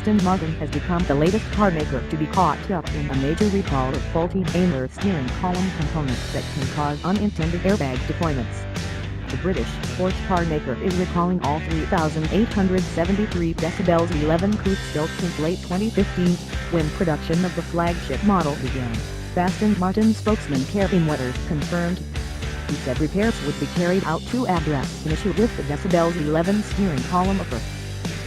Aston Martin has become the latest car maker to be caught up in a major recall of faulty Daimler steering column components that can cause unintended airbag deployments. The British sports car maker is recalling all 3,873 DB11 coupes built since late 2015, when production of the flagship model began. Aston Martin spokesman Kevin confirmed. He said repairs would be carried out to address an issue with the DB11 steering column upper.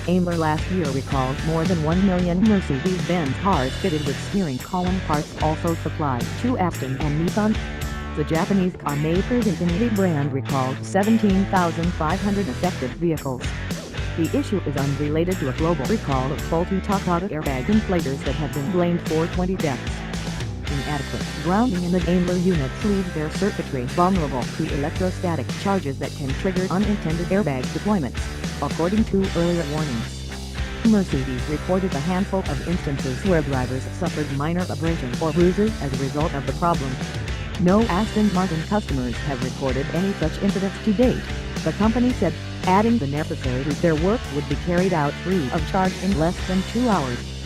Daimler last year recalled more than 1 million Mercedes-Benz cars fitted with steering column parts also supplied to Aston and Nissan. The Japanese car maker's Infiniti brand recalled 17,500 affected vehicles. The issue is unrelated to a global recall of faulty Takata airbag inflators that have been blamed for 20 deaths. Inadequate grounding in the Daimler units leaves their circuitry vulnerable to electrostatic charges that can trigger unintended airbag deployments, according to earlier warnings. Mercedes reported a handful of instances where drivers suffered minor abrasions or bruises as a result of the problem. No Aston Martin customers have reported any such incidents to date, the company said, adding the necessary repair work would be carried out free of charge in less than 2 hours.